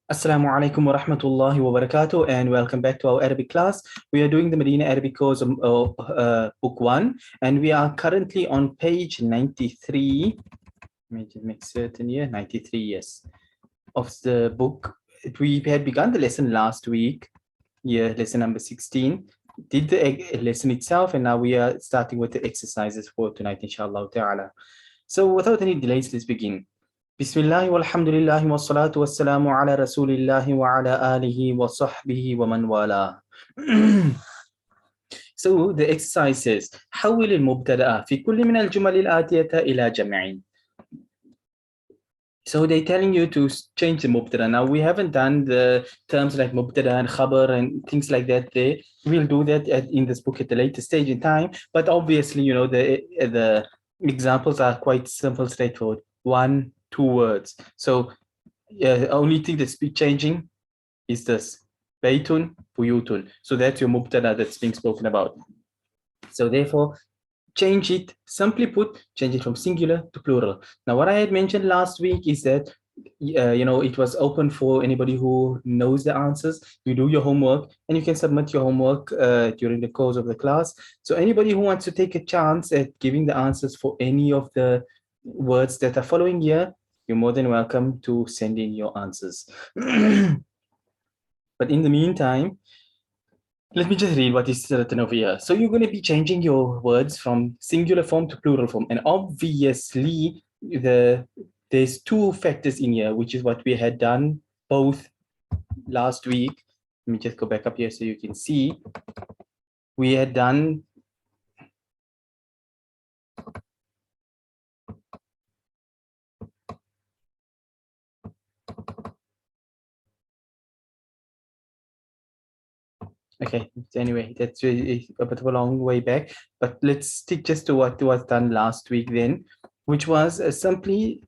Assalamu alaikum wa rahmatullahi wa barakatuh, and welcome back to our Arabic class. We are doing the Medina Arabic course book 1, and we are currently on page 93. Let me just make certain here, 93, yes, of the book. We had begun the lesson last week, lesson number 16. Did the lesson itself, and now we are starting with the exercises for tonight, inshallah ta'ala. So without any delays, let's begin. Bismillah walhamdulillah wassalatu wassalamu ala rasulillahi wa ala alihi wa sahbihi wa man wala. So the exercise says حول المبتدأ في كل من الجمل الآتية إلى جمع. So they're telling you to change the mubtada. Now we haven't done the terms like mubtada and khabar and things like that there. We'll do that in this book at a later stage in time. But obviously, you know, the examples are quite simple, straightforward. 1, 2 words. So only thing that's changing is this. Baytun, buyutun. So that's your mubtada that's being spoken about. So therefore, change it, simply put, change it from singular to plural. Now, what I had mentioned last week is that, it was open for anybody who knows the answers. You do your homework and you can submit your homework during the course of the class. So anybody who wants to take a chance at giving the answers for any of the words that are following here, you're more than welcome to send in your answers. But in the meantime, let me just read what is written over here. So you're going to be changing your words from singular form to plural form. And obviously, there's 2 factors in here, which is what we had done both last week. Let me just go back up here so you can see. We had done okay, anyway, that's a bit of a long way back, but let's stick just to what was done last week then, which was simply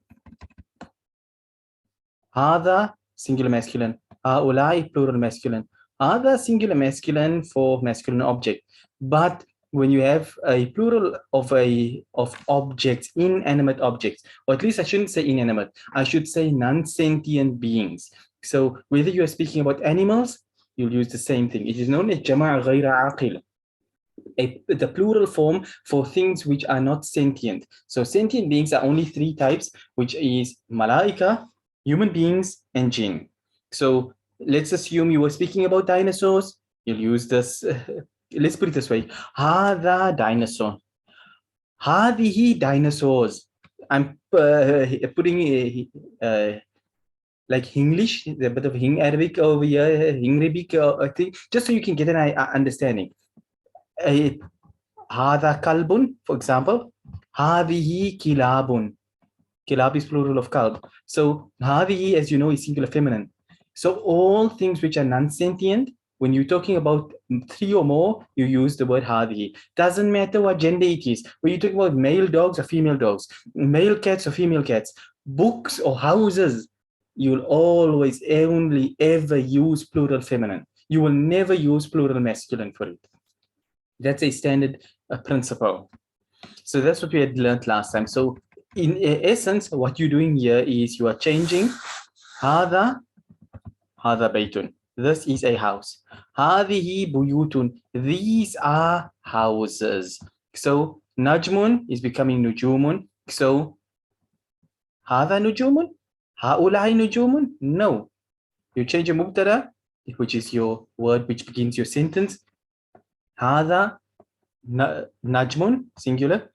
هذا singular masculine, هؤلاء plural masculine, هذا singular masculine for masculine object. But when you have a plural of objects, inanimate objects, or at least I shouldn't say inanimate, I should say non-sentient beings. So whether you are speaking about animals, you'll use the same thing. It is known as Jama' Ghayr Aaqil, the plural form for things which are not sentient. So sentient beings are only 3 types, which is malaika, human beings, and jinn. So let's assume you were speaking about dinosaurs. You'll use this. Let's put it this way. Hada dinosaur. Hadihi dinosaurs. I'm putting like English, a bit of Arabic over here, Arabic, just so you can get an understanding. Hada kalbun, for example. Hadihi kilabun. Kilab is plural of kalb. So hadihi, as you know, is singular feminine. So all things which are non-sentient, when you're talking about 3 or more, you use the word hadihi. Doesn't matter what gender it is. When you're talking about male dogs or female dogs, male cats or female cats, books or houses, you'll always only ever use plural feminine. You will never use plural masculine for it. That's a standard principle. So that's what we had learned last time. So in essence, what you're doing here is you are changing هذا baytun. This is a house. هذه buyutun. These are houses. So najmun is becoming nujumun. So هذا nujumun? هؤلاء nujumun? No. You change your mubtada, which is your word which begins your sentence. هذا najmun, singular.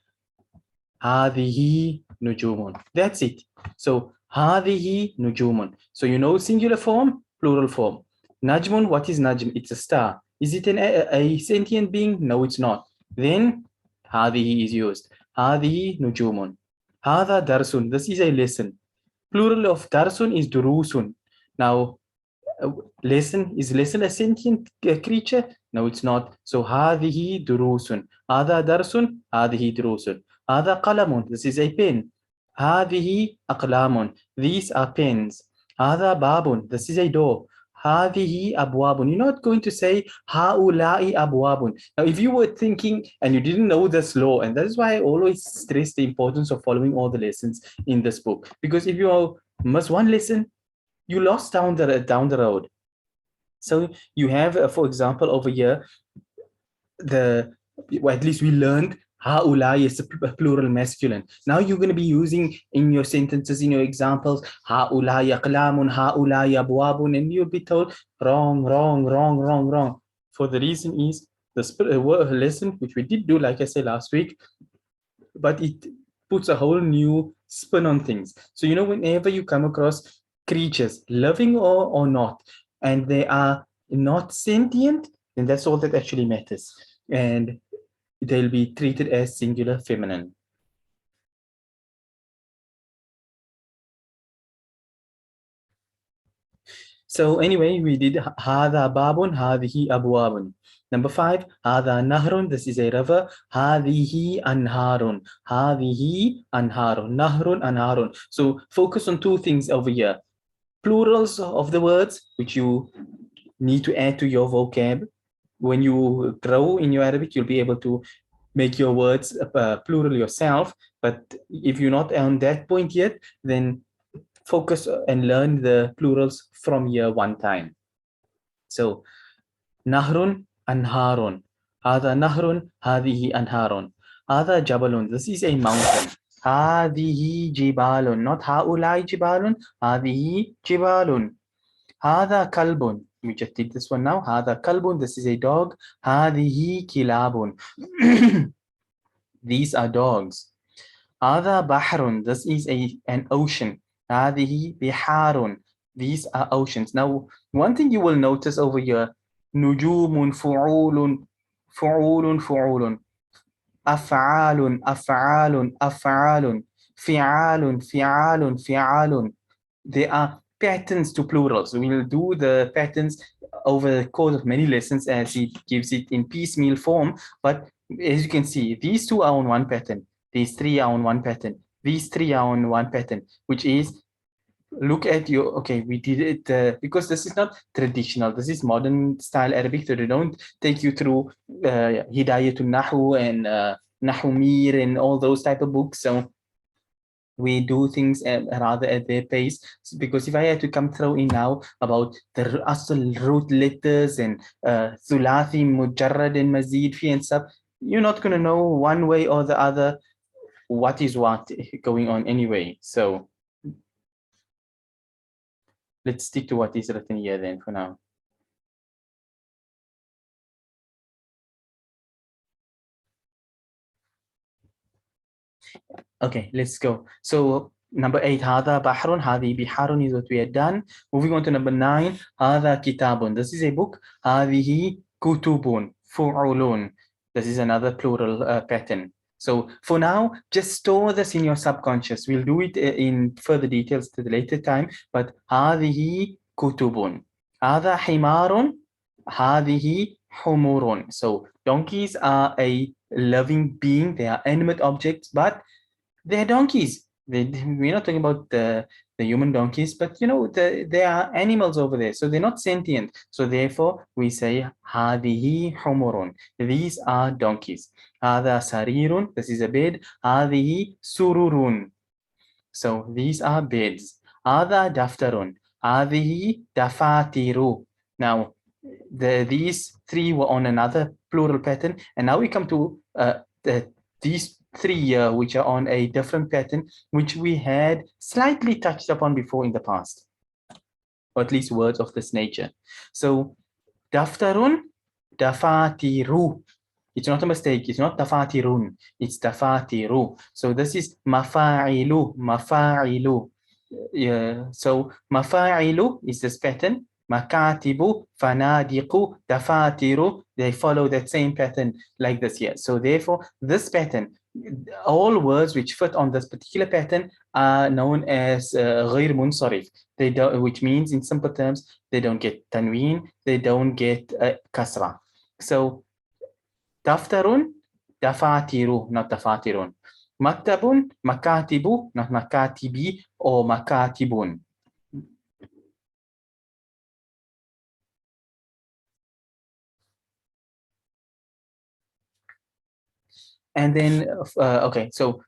هذه نجوم. That's it. So هذه نجوم. So you know singular form, plural form. Najmun, what is najm? It's a star. Is it a sentient being? No, it's not. Then هذه is used. هذه نجوم. هذا درس. This is a lesson. Plural of darsun is durusun. Now, lesson, is lesson a sentient creature? No, it's not. So هذه دروس. هذا درس. هذه دروس. هذا قلم. This is a pen. هذه أقلام. These are pens. هذا باب. This is a door. هذه أبواب. You're not going to say هؤلاء أبواب. Now, if you were thinking and you didn't know this law, and that is why I always stress the importance of following all the lessons in this book. Because if you miss one lesson, you lost down the road. So you have, for example, over here, well, at least we learned هؤلاء is a plural masculine. Now you're going to be using in your sentences, in your examples, هؤلاء أقلام, هؤلاء أبواب, and you'll be told wrong, wrong, wrong, wrong, wrong. For the reason is the lesson, which we did do, like I said last week, but it puts a whole new spin on things. So, whenever you come across creatures, living or not, and they are not sentient, then that's all that actually matters. And they'll be treated as singular feminine. So anyway, we did هذا باب, هذه أبواب. Number 5, هذا نهر, this is a river. هذه أنهار, هذه أنهار, نهر أنهار. So focus on two things over here. Plurals of the words, which you need to add to your vocab. When you grow in your Arabic, you'll be able to make your words plural yourself. But if you're not on that point yet, then focus and learn the plurals from here one time. So, nahrun, anharun. هذا نهر, هذه أنهار. هذا جبل, this is a mountain. هذه جبال, not هؤلاء جبال, هذه جبال. هذا كلب, we just did this one now. هذا كلب, this is a dog. هذه كلاب. These are dogs. هذا بحر, this is an ocean. هذه بحار, these are oceans. Now, one thing you will notice over here, نجوم, فعول, فعول, فعول, أفعال, أفعال, أفعال, فعال, فعال, فعال. There are patterns to plurals. So we'll do the patterns over the course of many lessons as he gives it in piecemeal form. But as you can see, these two are on one pattern. These three are on one pattern. These three are on one pattern, which is, look at your, okay, we did it because this is not traditional. This is modern style Arabic. So they don't take you through Hidayatul Nahu and Nahu Mir and all those type of books. So we do things rather at their pace, because if I had to come throw in now about the asl root letters and thulathi, mujarrad and mazid fi and stuff, you're not going to know one way or the other what is what going on anyway. So let's stick to what is written here then for now. Okay, let's go. So number 8, هذا بحر, هذه بحار is what we had done. Moving on to number 9, هذا كتاب. This is a book. هذه كتب, فعول. This is another plural pattern. So for now, just store this in your subconscious. We'll do it in further details to the later time. But هذه كتب. هذا حمار, هذه حمور. So donkeys are a living being. They are animate objects, but they're donkeys. We're not talking about the human donkeys, but they are animals over there, so they're not sentient. So therefore, we say هذه حمر. These are donkeys. هذا سرير. This is a bed. هذه سرور. So these are beds. هذا دفتر. هذه دفاتر. Now, these three were on another plural pattern, and now we come to these three which are on a different pattern, which we had slightly touched upon before in the past, or at least words of this nature. So, daftarun, dafatiru. It's not a mistake. It's not dafatirun. It's dafatiru. So this is mafa'ilu, mafa'ilu. So mafa'ilu is this pattern. Makatibu, fanadiqu, dafatiru, they follow that same pattern like this here. So therefore, this pattern, all words which fit on this particular pattern are known as Ghayr munsarif. They don't, which means in simple terms, they don't get tanween, they don't get kasra. So daftarun, dafatiru, not dafatirun. Maktabun, makatibu, not makatibi or makatibun. And then, okay, so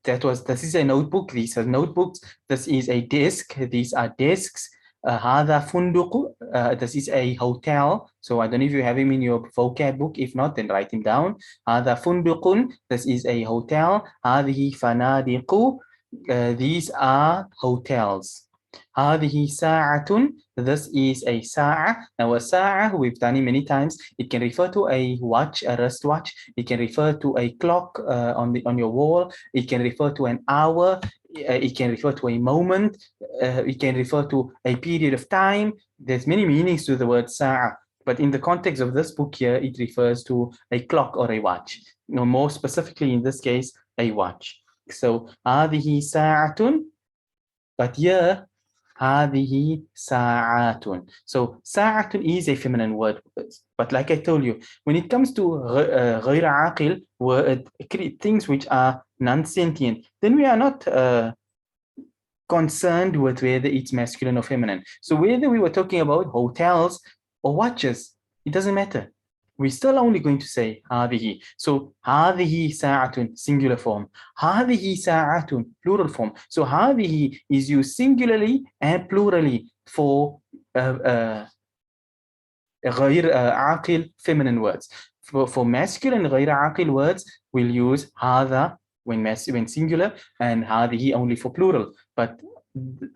this is a notebook. These are notebooks. This is a desk. These are desks. هذا فندق. This is a hotel. So I don't know if you have him in your vocab book. If not, then write him down. هذا فندق. This is a hotel. هذه فنادق. These are hotels. هذه ساعة. This is a ساعة. Now a ساعة, we've done it many times. It can refer to a watch, a wrist watch. It can refer to a clock on your wall. It can refer to an hour. It can refer to a moment. It can refer to a period of time. There's many meanings to the word ساعة. But in the context of this book here, it refers to a clock or a watch. More specifically in this case, a watch. So هذه ساعة. But here, هذه ساعات. So ساعة is a feminine word. But like I told you, when it comes to غير عاقل, things which are non-sentient, then we are not concerned with whether it's masculine or feminine. So whether we were talking about hotels or watches, it doesn't matter. We're still only going to say هذه. So هذه ساعة singular form. هذه ساعات plural form. So هذه is used singularly and plurally for غير عاقل feminine words. For masculine غير عاقل words, we'll use هذا when singular and هذه only for plural. But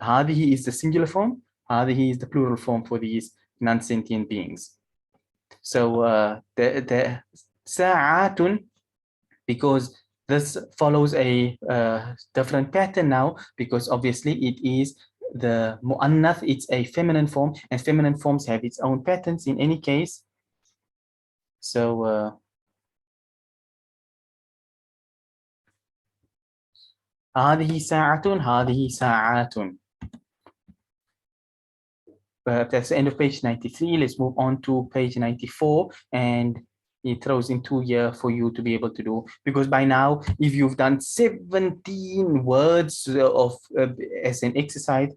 هذه is the singular form. هذه is the plural form for these non-sentient beings. So the ساعات, because this follows a different pattern now, because obviously it is the mu'annath, it's a feminine form, and feminine forms have its own patterns in any case. So هذه ساعة هذه ساعات. That's the end of page 93. Let's move on to page 94, and it throws in 2 here for you to be able to do, because by now, if you've done 17 words of as an exercise,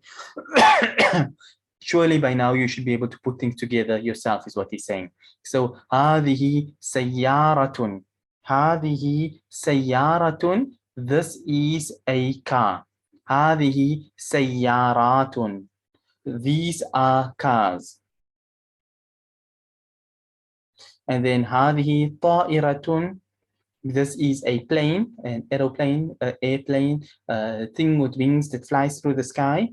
surely by now you should be able to put things together yourself, is what he's saying. So هذه سيارة. هذه سيارة. This is a car. هذه سيارات. These are cars. And then هذه طائرة. This is a plane, an aeroplane, airplane, thing with wings that flies through the sky.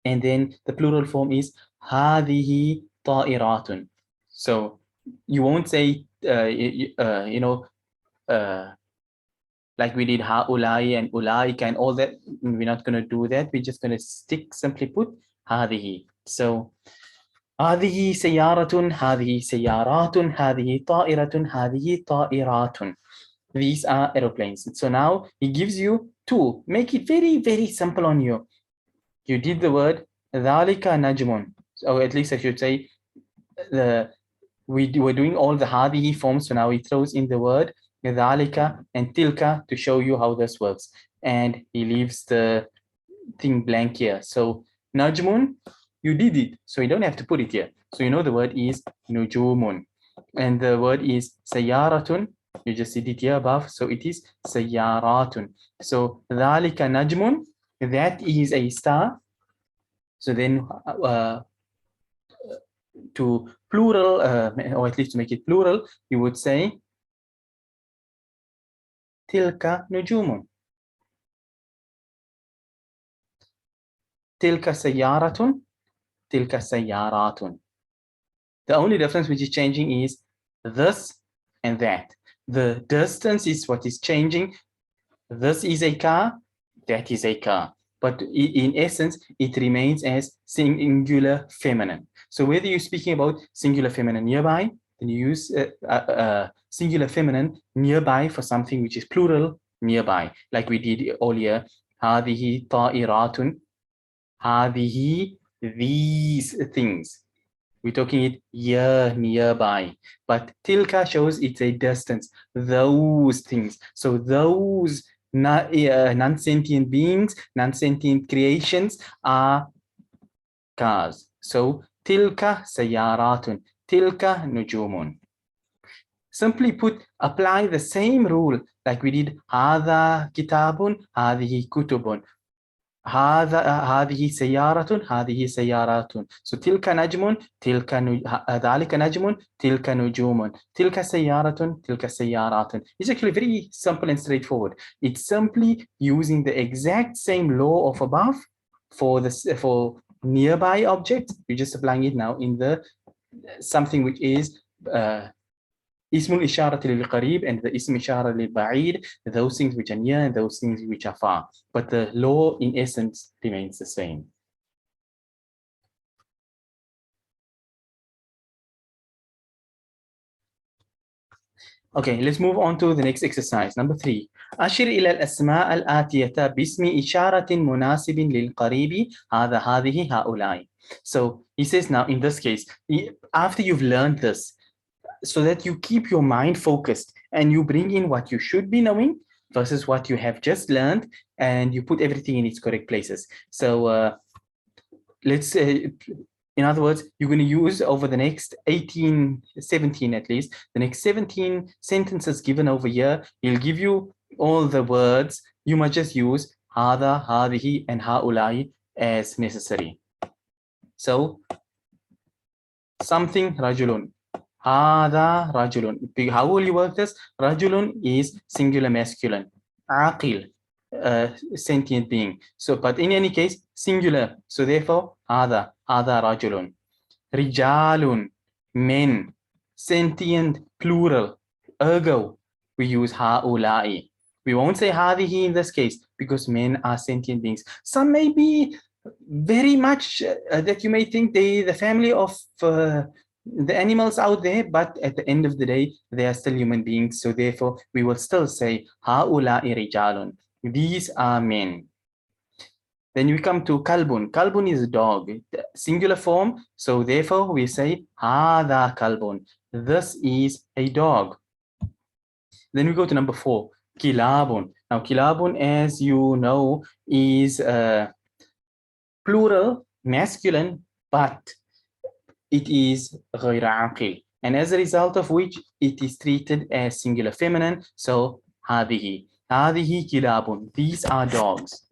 And then the plural form is هذه طائرات. So you won't say, like we did هؤلاء and أولئك and all that. We're not going to do that. We're just going to simply put هذه. So هذه سيارة. هذه سيارات. هذه طائرة. هذه طائرات. These are aeroplanes. So now he gives you two. Make it very, very simple on you. You did the word ذلك نجم. Or at least I should say, we were doing all the هذه forms. So now he throws in the word ذلك and tilka to show you how this works. And he leaves the thing blank here. So najmun, you did it. So you don't have to put it here. So you know the word is nujumun. And the word is sayaratun. You just did it here above. So it is sayaratun. So dhalika najmun, that is a star. So then to plural, or at least to make it plural, you would say tilka nujumun. Tilka sayaratun. Tilka sayaratun. The only difference which is changing is this and that. The distance is what is changing. This is a car, that is a car. But in essence, it remains as singular feminine. So whether you're speaking about singular feminine nearby, then you use singular feminine nearby for something which is plural nearby, like we did earlier. هذه طائرات. هذه, these things. We're talking it here, nearby. But tilka shows it's a distance. Those things. So those non-sentient beings, non-sentient creations are cars. So tilka sayaratun. Tilka nujumun. simply apply the same rule like we did هذا كتاب هذه كتب هذه سيارة هذه سيارات. So تلك نجم ذلك نجم تلك نجوم تلك سيارة تلك سيارات. It's actually very simple and straightforward. It's simply using the exact same law of above for nearby objects. You're just applying it now in the something which is اسم الإشارة للقريب and the اسم إشارة للبعيد, those things which are near and those things which are far. But the law in essence remains the same. Okay, let's move on to the next exercise. Number 3. أشر إلى الأسماء الآتية باسم إشارة مناسب للقريب هذه هؤلاء. So he says now in this case, after you've learned this, so that you keep your mind focused and you bring in what you should be knowing versus what you have just learned, and you put everything in its correct places. So let's say, in other words, you're going to use over the next 17 at least, the next 17 sentences given over here, he'll give you all the words. You must just use هذا, هذه, and هؤلاء as necessary. So, something رجل. هذا رجل. How will you work this? رجل is singular masculine. Aaqil, sentient being. So, but in any case, singular. So therefore, هذا رجل. رجال, men. Sentient, plural. Ergo, we use هؤلاء. We won't say هذه in this case because men are sentient beings. Some may be very much that you may think the family of the animals out there, but at the end of the day, they are still human beings. So therefore, we will still say هؤلاء رجال. These are men. Then we come to kalbun. Kalbun is a dog, singular form. So therefore, we say هذا kalbun. This is a dog. Then we go to number 4, kilabun. Now, kilabun, as you know, is plural, masculine, but it is غير عاقل. And as a result of which, it is treated as singular feminine. So, هذه kilabun. These are dogs.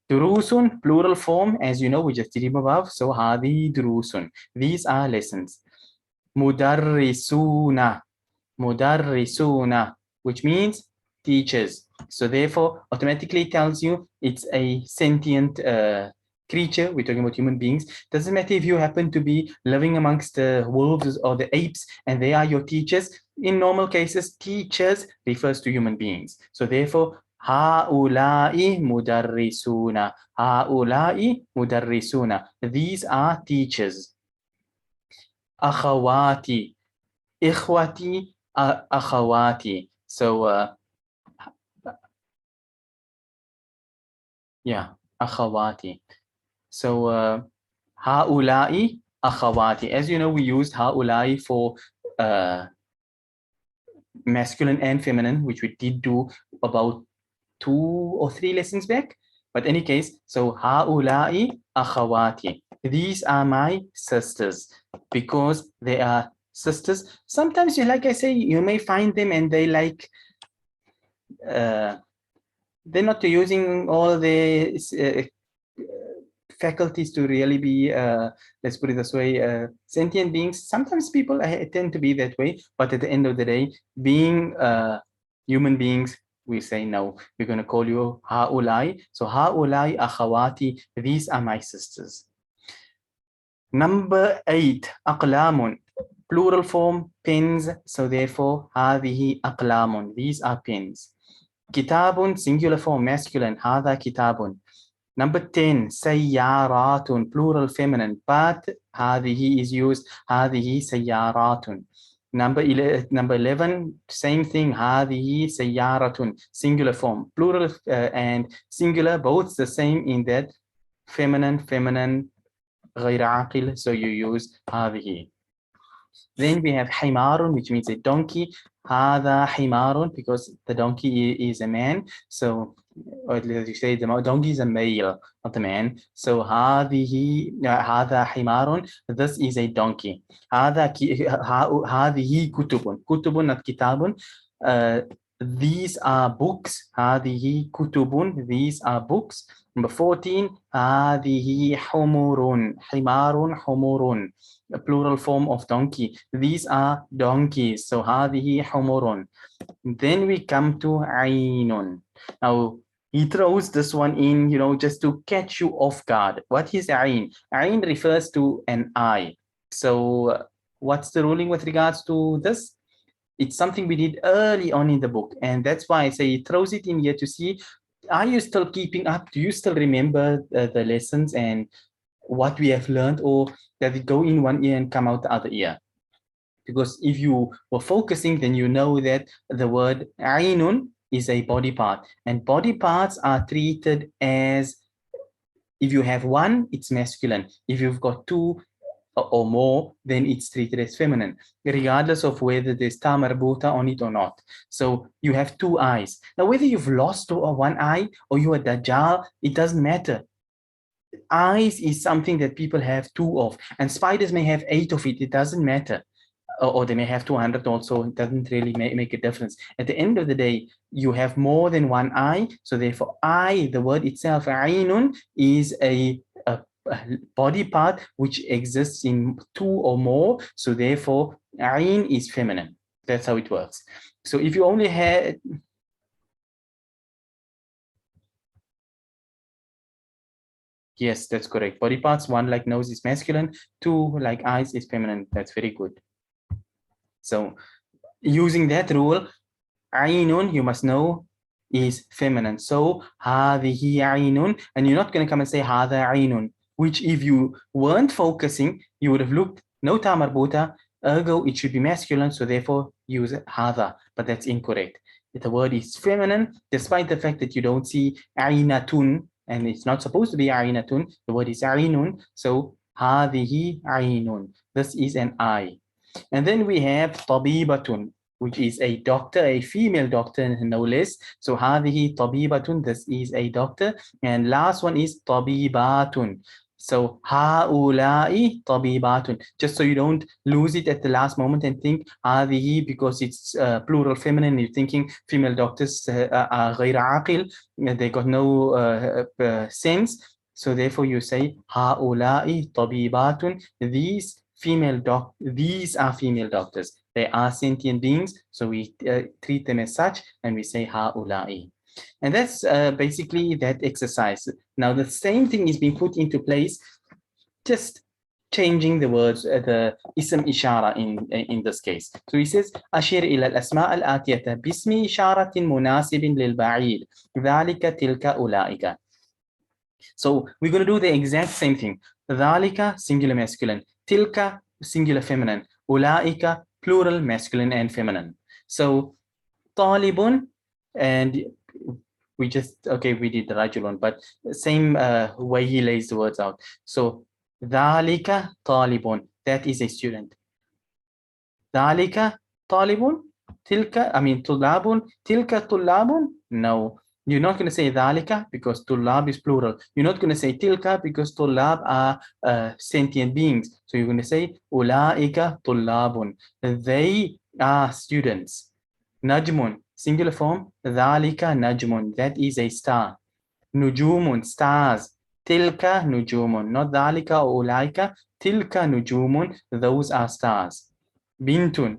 Durusun, plural form, as you know, we just did it above. So, هذه durusun. These are lessons. Mudarrisuna, which means teachers. So therefore, automatically tells you it's a sentient creature. We're talking about human beings. Doesn't matter if you happen to be living amongst the wolves or the apes and they are your teachers. In normal cases, teachers refers to human beings. So therefore, هؤلاء مدرسون. هؤلاء مدرسون. These are teachers. أخواتي. إخوتي. أخواتي. So yeah, أخواتي. So هؤلاء أخواتي. As you know, we used هؤلاء for masculine and feminine, which we did do about 2 or 3 lessons back. But in any case, so هؤلاء أخواتي. These are my sisters because they are sisters. Sometimes, like I say, you may find them and they like they're not using all the faculties to really be, let's put it this way, sentient beings. Sometimes people tend to be that way, but at the end of the day, being human beings, we say no. We're going to call you هؤلاء. So هؤلاء أخواتي. These are my sisters. Number 8, أقلام. Plural form, pens. So therefore, هذه أقلام. These are pens. كتاب, singular form, masculine. هذا كتاب. Number 10, سيارات, plural feminine, but هذه is used. هذه سيارات. Number 11, same thing. هذه سيارة, singular form, plural and singular, both the same in that feminine, غير عاقل. So you use هذه. Then we have حمار, which means a donkey. هذا حمار, because the donkey is a man. So or as you say, the donkey is a male, not a man. So هذا حمار. This is a donkey. هذه كتب. كتب, not كتاب. These are books. هذه كتب. These are books. Number 14. هذه حمر. حمار حمر. A plural form of donkey. These are donkeys. So هذه حمر. Then we come to عين. Now he throws this one in, just to catch you off guard. What is ayn? Ayn refers to an eye. So what's the ruling with regards to this? It's something we did early on in the book. And that's why I say he throws it in here to see, are you still keeping up? Do you still remember the lessons and what we have learned, or does it go in one ear and come out the other ear? Because if you were focusing, then you know that the word ainun is a body part, and body parts are treated as, if you have one, it's masculine. If you've got two or more, then it's treated as feminine, regardless of whether there's ta marbuta on it or not. So you have two eyes. Now, whether you've lost one eye or you are Dajjal, it doesn't matter. Eyes is something that people have two of, and spiders may have 8 of it. It doesn't matter. Or they may have 200 also. It doesn't really make a difference. At the end of the day, you have more than one eye. So therefore, eye, the word itself, ainun, is a body part which exists in 2 or more. So therefore, ain is feminine. That's how it works. So if you only had... Yes, that's correct. Body parts, 1 like nose is masculine, 2 like eyes is feminine. That's very good. So using that rule, ainun, you must know, is feminine. So هذه عين, and you're not going to come and say هذا عين, which if you weren't focusing, you would have looked no ta marbuta, ergo it should be masculine, so therefore use هذا, but that's incorrect. The word is feminine, despite the fact that you don't see عينة, and it's not supposed to be عينة, the word is عين, so هذه عين, this is an eye. And then we have طبيبة, which is a doctor, a female doctor, no less. So هذه طبيبة, this is a doctor. And last one is طبيبات. So هؤلاء طبيبات. Just so you don't lose it at the last moment and think هذه, because it's plural feminine, you're thinking female doctors are غير عاقل, they got no sense. So therefore you say هؤلاء طبيبات. These are female doctors. They are sentient beings, so we treat them as such, and we say ha'ula'i. And that's basically that exercise. Now the same thing is being put into place, just changing the words, the ism ishara in this case. So he says, أشير إلى الأسماء الآتية باسم إشارة مناسب للبعيد ذلك تلك أولئك. So we're going to do the exact same thing. ذلك singular masculine, tilka singular feminine, ulaika plural masculine and feminine. So talibun, and we just, okay, we did the rajulun, but same way he lays the words out. So ذلك talibun, that is a student. ذلك talibun, tilka, tulabun, tilka tulabun. No, you're not going to say ذلك because tulab is plural. You're not going to say tilka because tulab are sentient beings. So you're going to say ulaika tulabun. They are students. Najmun, singular form. ذلك najmun, that is a star. Nujumun, stars. Tilka nujumun, not ذلك or ulaika. Tilka nujumun, those are stars. Bintun.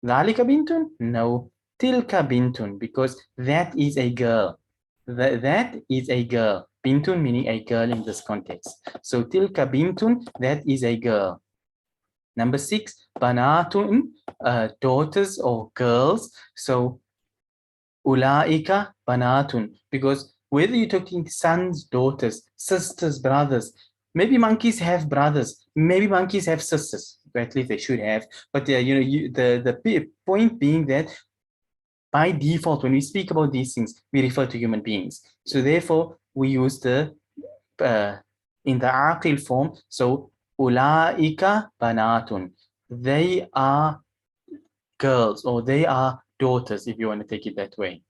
ذلك bintun? No. Tilka bintun, because that is a girl. That is a girl. Bintun meaning a girl in this context. So tilka bintun, that is a girl. Number 6, banatun, daughters or girls. So ulaika banatun, because whether you're talking sons, daughters, sisters, brothers, maybe monkeys have brothers, maybe monkeys have sisters, at least they should have. But the point being that by default, when we speak about these things, we refer to human beings. So therefore, we use the in the Aaqil form. So ulaika banatun, they are girls, or they are daughters, if you want to take it that way.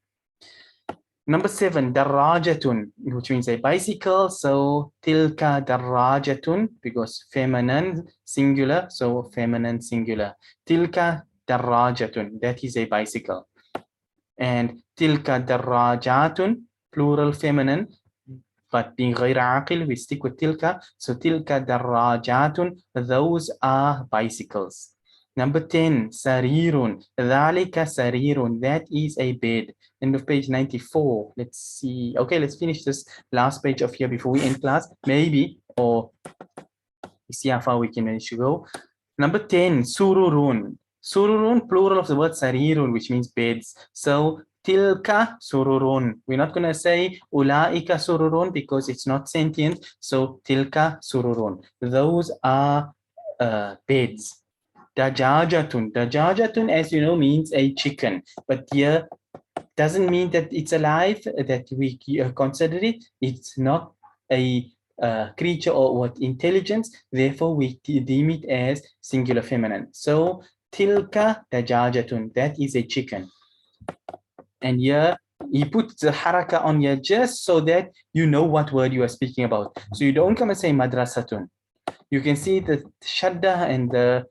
Number 7, darajatun, which means a bicycle. So tilka darajatun, because feminine singular, so feminine singular. Tilka darajatun, that is a bicycle. And tilka darajatun, plural feminine, but being غير عاقل, we stick with tilka. So tilka darajatun, those are bicycles. Number 10, sarirun. Dhalika sarirun. That is a bed. End of page 94. Let's see. Okay, let's finish this last page of here before we end class. Maybe, or see how far we can manage to go. Number 10, sururun. Sururun, plural of the word sarirun, which means beds. So tilka sururun. We're not going to say ulaika sururun because it's not sentient. So tilka sururun. Those are beds. Dajajatun. Dajajatun, as you know, means a chicken. But here doesn't mean that it's alive, that we consider it. It's not a creature or what intelligence. Therefore, we deem it as singular feminine. So tilka dajajatun. That is a chicken. And here he puts the haraka on here just so that you know what word you are speaking about. So you don't come and say madrasatun. You can see the shadda and the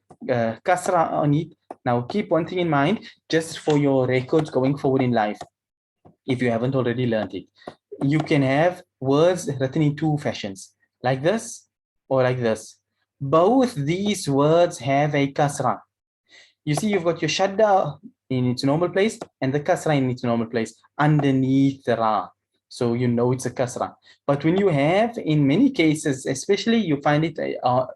kasra on it. Now keep one thing in mind, just for your records going forward in life, if you haven't already learned it. You can have words written in two fashions, like this or like this. Both these words have a kasra. You see, you've got your shadda in its normal place and the kasra in its normal place underneath the ra. So you know it's a kasra. But when you have, in many cases, especially you find it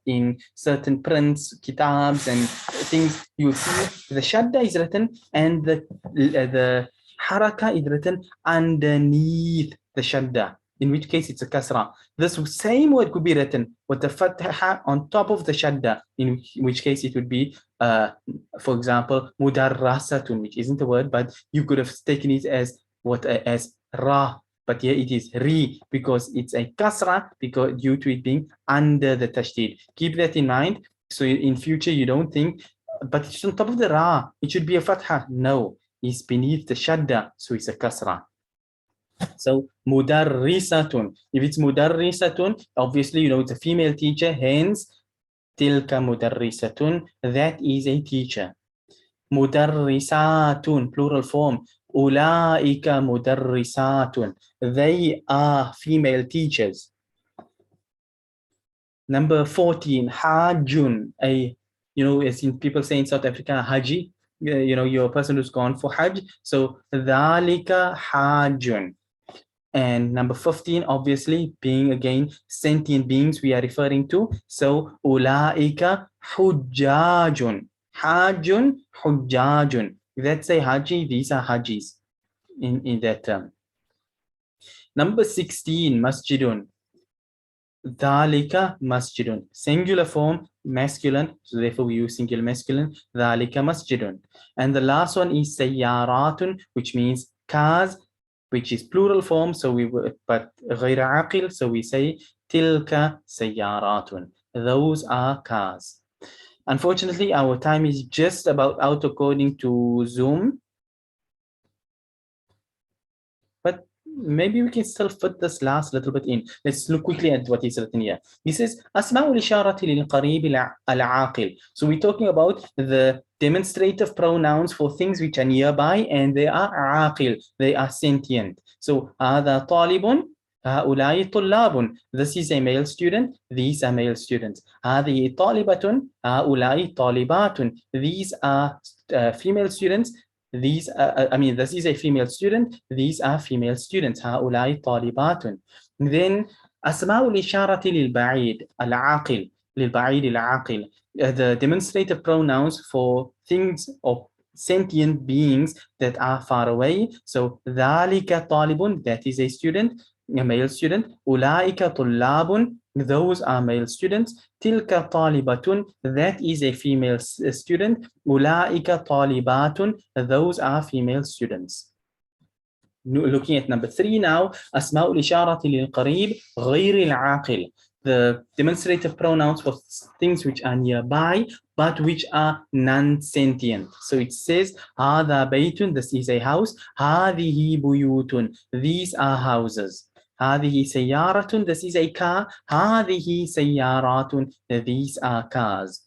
in certain prints, kitabs and things, you'll see the shadda is written and the haraka is written underneath the shadda, in which case it's a kasra. This same word could be written with the fatha on top of the shadda, in which case it would be, for example, mudarrasatun, which isn't a word, but you could have taken it as as ra. But here it is ri because it's a kasra because due to it being under the tashdid. Keep that in mind. So in future you don't think, but it's on top of the ra. It should be a fatha. No, it's beneath the shadda, so it's a kasra. So mudarrisatun. If it's mudarrisatun, obviously you know it's a female teacher. Hence, tilka mudarrisatun. That is a teacher. Mudarrisatun, plural form. Ulaika mudarrisatun. They are female teachers. Number 14, hajjun. As in people say in South Africa, haji. You're a person who's gone for hajj. So dhalika hajjun. And number 15, obviously, being again sentient beings we are referring to. So ulaika hujjajun. Hajjun, hujjajun. Let's say haji, these are hajis in that term. Number 16, masjidun. Dhalika masjidun. Singular form, masculine. So therefore we use singular masculine. Dhalika masjidun. And the last one is sayyaratun, which means cars, which is plural form. So but غير عاقل. So we say tilka sayyaratun. Those are cars. Unfortunately, our time is just about out according to Zoom. But maybe we can still fit this last little bit in. Let's look quickly at what is written here. He says, أسماء الإشارة للقريب العاقل. So we're talking about the demonstrative pronouns for things which are nearby and they are عاقل. They are sentient. So هذا طالب. هؤلاء طلاب. This is a male student. These are male students. هذه طالبة. هؤلاء طالبات. These are female students. This is a female student. These are female students. هؤلاء طالبات. Then أسماء الإشارة للبعيد العاقل. للبعيد العاقل. The demonstrative pronouns for things of sentient beings that are far away. So ذلك طالب, that is a student, a male student. أولئك طلاب, those are male students. تلك طالبة, that is a female student. أولئك طالبات, those are female students. Looking at number 3 now, أسماء الإشارة للقريب غير العاقل. the demonstrative pronouns for things which are nearby, but which are non-sentient. So it says, هذا بيت, this is a house. هذه بيوت, these are houses. هذه سيارة, this is a car. هذه سيارات, these are cars.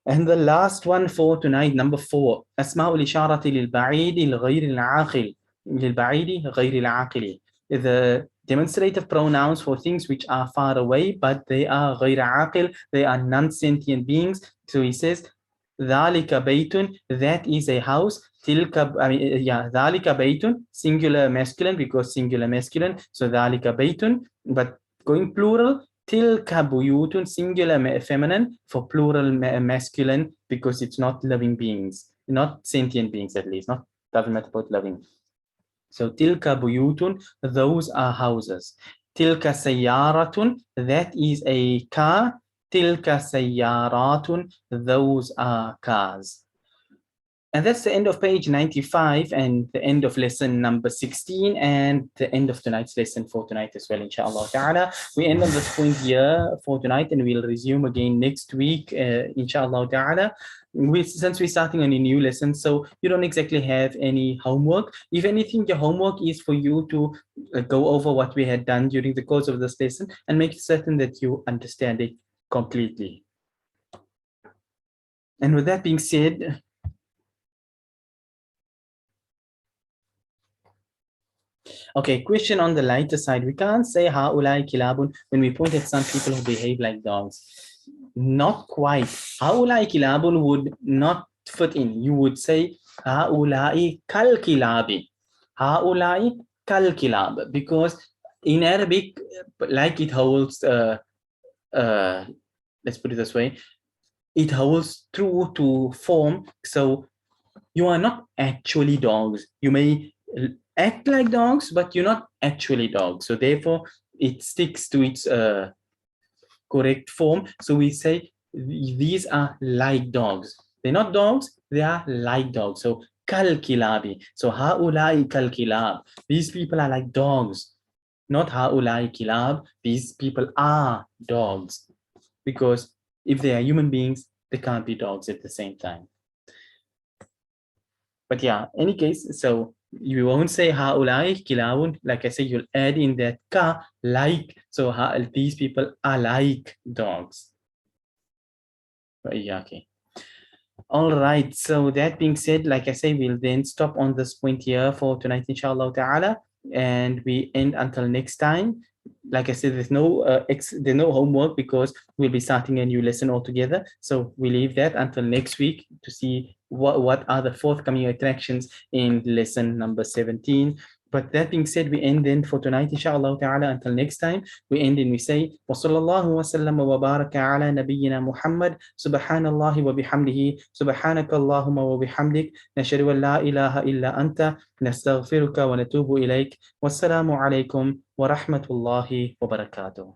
And the last one for tonight, number 4, أسماء الإشارة للبعيد الغير العاقل. للبعيد غير العاقل. The demonstrative pronouns for things which are far away, but they are غير عاقل, they are non-sentient beings. So he says, ذلك بيت, that is a house. تلك, ذلك بيت, singular masculine because singular masculine. So ذلك بيت, but going plural, tilka buyutun, singular feminine for plural masculine because it's not living beings, not sentient beings at least, not doesn't matter about living. So tilka buyutun, those are houses. Tilka sayyaratun, that is a car. Tilka sayyaratun, those are cars. And that's the end of page 95 and the end of lesson number 16 and the end of tonight's lesson for tonight as well, inshallah ta'ala. We end on this point here for tonight and we'll resume again next week, inshallah ta'ala. Since we're starting on a new lesson, so you don't exactly have any homework. If anything, your homework is for you to go over what we had done during the course of this lesson and make certain that you understand it completely. And with that being said, okay, question on the lighter side. We can't say ha'ulai kilabun when we point at some people who behave like dogs. Not quite. Ha'ulai kilabun would not fit in. You would say ha'ulai kal kilabi. Ha'ulai kal kilab. Because in Arabic, like it holds, let's put it this way, it holds true to form. So you are not actually dogs. You may act like dogs, but you're not actually dogs. So therefore, it sticks to its correct form. So we say these are like dogs. They're not dogs, they are like dogs. So kal kilabi. So haulai kal kilab. These people are like dogs. Not haulai kilab. These people are dogs. Because if they are human beings, they can't be dogs at the same time. But yeah, any case, so you won't say ha'ulai kilawun. Like I said, you'll add in that ka, like. So these people are like dogs. Yeah, okay. All right. So that being said, like I say, we'll then stop on this point here for tonight, inshallah ta'ala. And we end until next time. Like I said, there's no homework because we'll be starting a new lesson altogether. So we leave that until next week to see what are the forthcoming attractions in lesson number 17. But that being said, we end then for tonight, inshallah ta'ala. Until next time, we end and we say, wa sallallahu wa sallam wa baraka ala nabiyyina Muhammad, subhanallahi wa bihamdihi, subhanaka Allahumma wa bihamdik, nashhadu an la ilaha illa anta, nastaghfiruka wa natubu ilayk. Wassalamu alaikum wa rahmatullahi wa barakatuh.